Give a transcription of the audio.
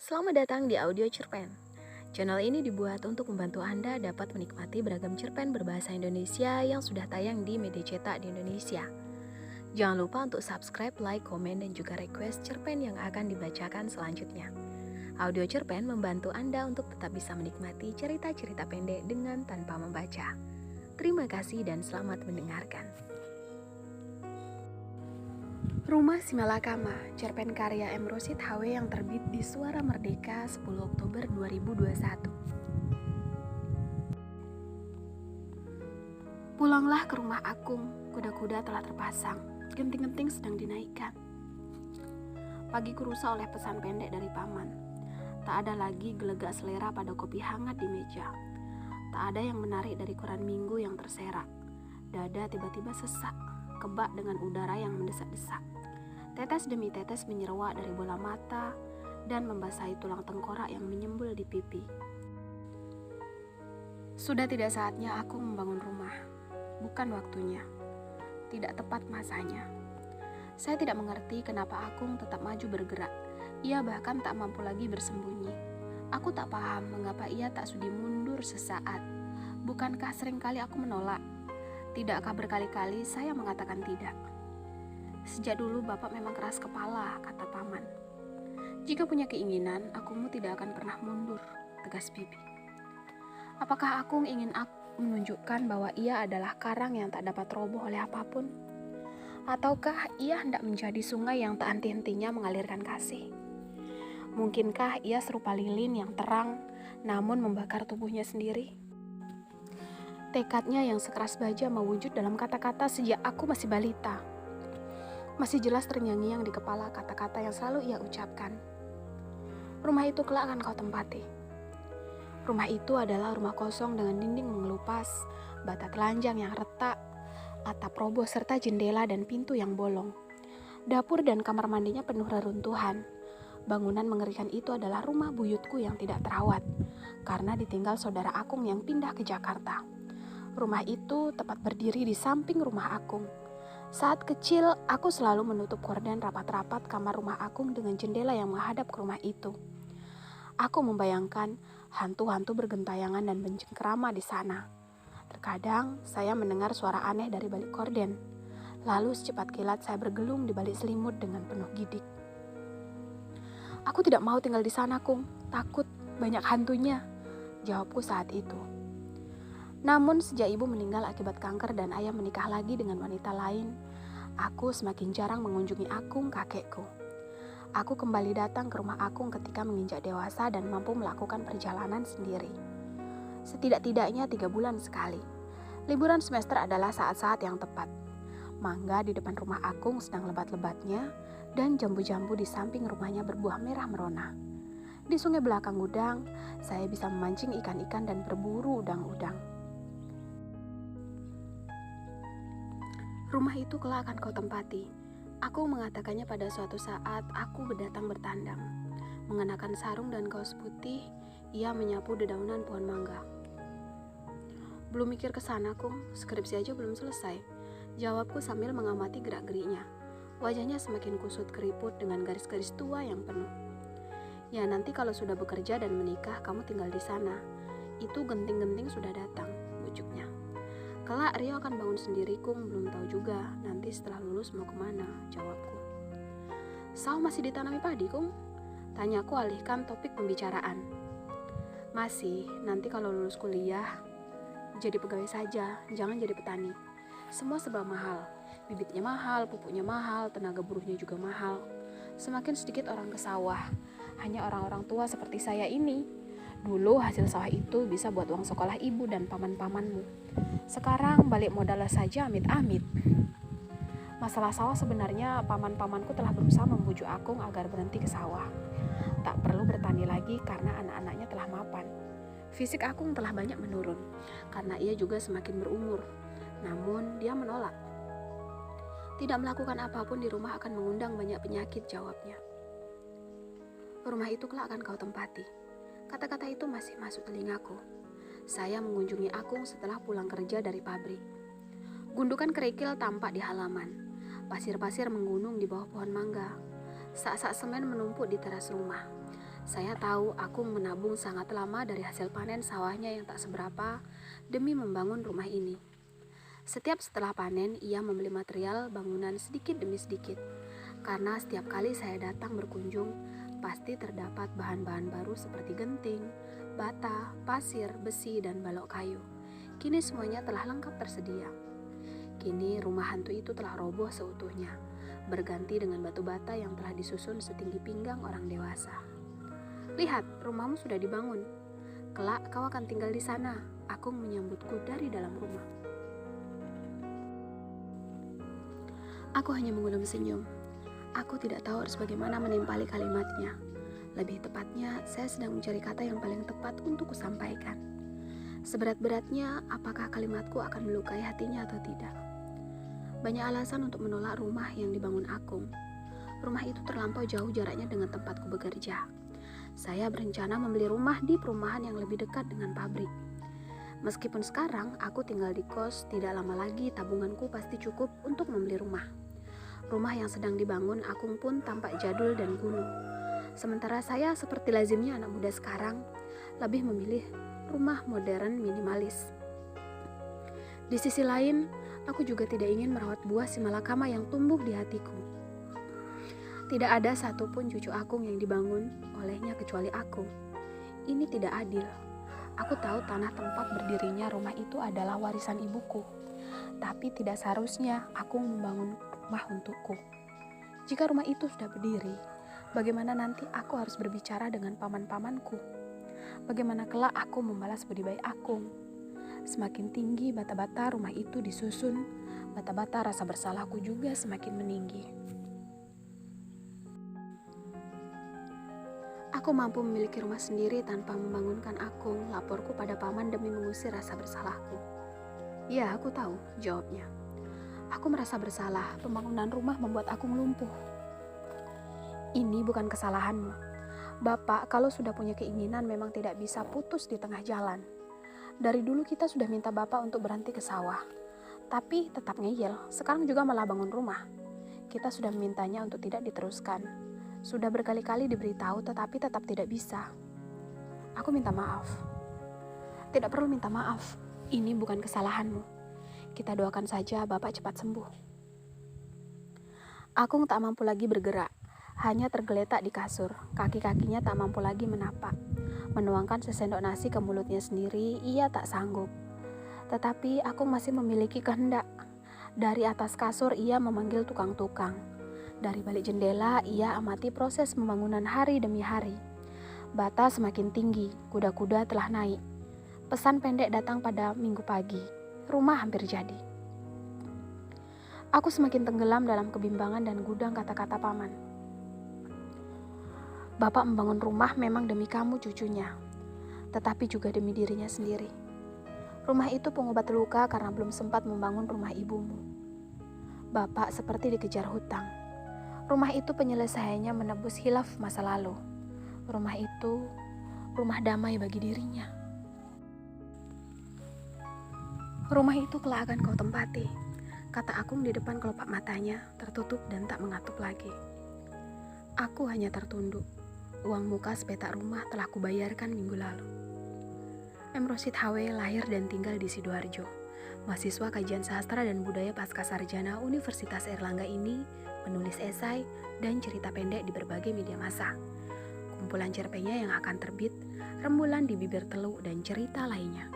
Selamat datang di Audio Cerpen. Channel ini dibuat untuk membantu Anda dapat menikmati beragam cerpen berbahasa Indonesia yang sudah tayang di media cetak di Indonesia. Jangan lupa untuk subscribe, like, komen, dan juga request cerpen yang akan dibacakan selanjutnya. Audio Cerpen membantu Anda untuk tetap bisa menikmati cerita-cerita pendek dengan tanpa membaca. Terima kasih dan selamat mendengarkan. Rumah Si Malakama, cerpen karya M. Rosid HW yang terbit di Suara Merdeka 10 Oktober 2021. Pulanglah ke rumah Akung, kuda-kuda telah terpasang, genting-genting sedang dinaikkan. Pagiku rusak oleh pesan pendek dari paman. Tak ada lagi gelegak selera pada kopi hangat di meja. Tak ada yang menarik dari koran minggu yang terserak. Dada tiba-tiba sesak, kebak dengan udara yang mendesak-desak. Tetes demi tetes menyeruak dari bola mata dan membasahi tulang tengkorak yang menyembul di pipi. Sudah tidak saatnya aku membangun rumah. Bukan waktunya. Tidak tepat masanya. Saya tidak mengerti kenapa Akung tetap maju bergerak. Ia bahkan tak mampu lagi bersembunyi. Aku tak paham mengapa ia tak sudi mundur sesaat. Bukankah seringkali aku menolak? Tidakkah berkali-kali saya mengatakan tidak? Sejak dulu bapak memang keras kepala, kata paman. Jika punya keinginan, Akungmu tidak akan pernah mundur, tegas bibi. Apakah Akung ingin menunjukkan bahwa ia adalah karang yang tak dapat roboh oleh apapun? Ataukah ia hendak menjadi sungai yang tak henti-hentinya mengalirkan kasih? Mungkinkah ia serupa lilin yang terang, namun membakar tubuhnya sendiri? Tekadnya yang sekeras baja mewujud dalam kata-kata sejak aku masih balita. Masih jelas ternyanyi di kepala kata-kata yang selalu ia ucapkan. Rumah itu kelak akan kau tempati. Rumah itu adalah rumah kosong dengan dinding mengelupas, bata telanjang yang retak, atap roboh serta jendela dan pintu yang bolong. Dapur dan kamar mandinya penuh reruntuhan. Bangunan mengerikan itu adalah rumah buyutku yang tidak terawat, karena ditinggal saudara Akung yang pindah ke Jakarta. Rumah itu tepat berdiri di samping rumah Akung. Saat kecil, aku selalu menutup gorden rapat-rapat kamar rumah Akung dengan jendela yang menghadap ke rumah itu. Aku membayangkan hantu-hantu bergentayangan dan bercengkerama di sana. Terkadang, saya mendengar suara aneh dari balik gorden. Lalu secepat kilat saya bergelung di balik selimut dengan penuh gidik. Aku tidak mau tinggal di sana, Kung. Takut, banyak hantunya, jawabku saat itu. Namun sejak ibu meninggal akibat kanker dan ayah menikah lagi dengan wanita lain, aku semakin jarang mengunjungi Akung, kakekku. Aku kembali datang ke rumah Akung ketika menginjak dewasa dan mampu melakukan perjalanan sendiri. Setidak-tidaknya 3 bulan sekali. Liburan semester adalah saat-saat yang tepat. Mangga di depan rumah Akung sedang lebat-lebatnya dan jambu-jambu di samping rumahnya berbuah merah merona. Di sungai belakang gudang, saya bisa memancing ikan-ikan dan berburu udang-udang. Rumah itu kelak akan kau tempati. Aku mengatakannya pada suatu saat aku berdatang bertandang. Mengenakan sarung dan kaos putih, ia menyapu dedaunan pohon mangga. Belum mikir ke sana, Kung. Skripsi aja belum selesai. Jawabku sambil mengamati gerak-geriknya. Wajahnya semakin kusut keriput dengan garis-garis tua yang penuh. Ya, nanti kalau sudah bekerja dan menikah, kamu tinggal di sana. Itu genting-genting sudah datang, bujuknya. Kelak Rio akan bangun sendiri, Kung. Belum tahu juga nanti setelah lulus mau kemana, jawabku. Sawah masih ditanami padi, Kung? Tanyaku alihkan topik pembicaraan. Masih, nanti kalau lulus kuliah, jadi pegawai saja, jangan jadi petani. Semua serba mahal, bibitnya mahal, pupuknya mahal, tenaga buruhnya juga mahal. Semakin sedikit orang ke sawah, hanya orang-orang tua seperti saya ini. Dulu hasil sawah itu bisa buat uang sekolah ibu dan paman-pamanmu. Sekarang balik modal saja amit-amit. Masalah sawah sebenarnya paman-pamanku telah berusaha membujuk Akung agar berhenti ke sawah. Tak perlu bertani lagi karena anak-anaknya telah mapan. Fisik Akung telah banyak menurun karena ia juga semakin berumur. Namun dia menolak. Tidak melakukan apapun di rumah akan mengundang banyak penyakit, jawabnya. Rumah itu kelak akan kau tempati. Kata-kata itu masih masuk telingaku. Saya mengunjungi Akung setelah pulang kerja dari pabrik. Gundukan kerikil tampak di halaman. Pasir-pasir menggunung di bawah pohon mangga. Sak-sak semen menumpuk di teras rumah. Saya tahu Akung menabung sangat lama dari hasil panen sawahnya yang tak seberapa demi membangun rumah ini. Setiap setelah panen, ia membeli material bangunan sedikit demi sedikit. Karena setiap kali saya datang berkunjung, pasti terdapat bahan-bahan baru seperti genting, bata, pasir, besi, dan balok kayu. Kini semuanya telah lengkap tersedia. Kini rumah hantu itu telah roboh seutuhnya, berganti dengan batu bata yang telah disusun setinggi pinggang orang dewasa. Lihat, rumahmu sudah dibangun. Kelak kau akan tinggal di sana. Akung menyambutku dari dalam rumah. Aku hanya mengulum senyum. Aku tidak tahu harus bagaimana menimpali kalimatnya. Lebih tepatnya, saya sedang mencari kata yang paling tepat untuk kusampaikan. Seberat-beratnya, apakah kalimatku akan melukai hatinya atau tidak? Banyak alasan untuk menolak rumah yang dibangun Akung. Rumah itu terlampau jauh jaraknya dengan tempatku bekerja. Saya berencana membeli rumah di perumahan yang lebih dekat dengan pabrik. Meskipun sekarang aku tinggal di kos, tidak lama lagi tabunganku pasti cukup untuk membeli rumah. Rumah yang sedang dibangun Akung pun tampak jadul dan kuno. Sementara saya seperti lazimnya anak muda sekarang, lebih memilih rumah modern minimalis. Di sisi lain, aku juga tidak ingin merawat buah simalakama yang tumbuh di hatiku. Tidak ada satupun cucu Akung yang dibangun olehnya kecuali aku. Ini tidak adil. Aku tahu tanah tempat berdirinya rumah itu adalah warisan ibuku. Tapi tidak seharusnya Akung membangun rumah untukku. Jika rumah itu sudah berdiri, bagaimana nanti aku harus berbicara dengan paman-pamanku? Bagaimana kelak aku membalas budi baik Akung? Semakin tinggi bata-bata rumah itu disusun, bata-bata rasa bersalahku juga semakin meninggi. Aku mampu memiliki rumah sendiri tanpa membangunkan Akung, laporku pada paman demi mengusir rasa bersalahku. Ya, aku tahu, jawabnya. Aku merasa bersalah, pembangunan rumah membuat Akung lumpuh. Ini bukan kesalahanmu. Bapak, kalau sudah punya keinginan memang tidak bisa putus di tengah jalan. Dari dulu kita sudah minta Bapak untuk berhenti ke sawah. Tapi tetap ngeyel, sekarang juga malah bangun rumah. Kita sudah memintanya untuk tidak diteruskan. Sudah berkali-kali diberitahu tetapi tetap tidak bisa. Aku minta maaf. Tidak perlu minta maaf. Ini bukan kesalahanmu. Kita doakan saja Bapak cepat sembuh. Akung tak mampu lagi bergerak. Hanya tergeletak di kasur. Kaki-kakinya tak mampu lagi menapak. Menuangkan sesendok nasi ke mulutnya sendiri, ia tak sanggup. Tetapi Akung masih memiliki kehendak. Dari atas kasur ia memanggil tukang-tukang. Dari balik jendela, ia amati proses pembangunan hari demi hari. Bata semakin tinggi, kuda-kuda telah naik. Pesan pendek datang pada minggu pagi. Rumah hampir jadi. Aku semakin tenggelam dalam kebimbangan dan gudang kata-kata paman. Bapak membangun rumah memang demi kamu cucunya, tetapi juga demi dirinya sendiri. Rumah itu pengobat luka karena belum sempat membangun rumah ibumu. Bapak seperti dikejar hutang. Rumah itu penyelesaiannya menebus hilaf masa lalu. Rumah itu rumah damai bagi dirinya. Rumah itu kelak akan kau tempati, kata Akung di depan kelopak matanya, tertutup dan tak mengatup lagi. Aku hanya tertunduk. Uang muka sepetak rumah telah kubayarkan minggu lalu. M. Rosid HW lahir dan tinggal di Sidoarjo. Mahasiswa Kajian Sastra dan Budaya Pasca Sarjana Universitas Airlangga ini menulis esai dan cerita pendek di berbagai media massa. Kumpulan cerpennya yang akan terbit, Rembulan di Bibir Teluk dan cerita lainnya.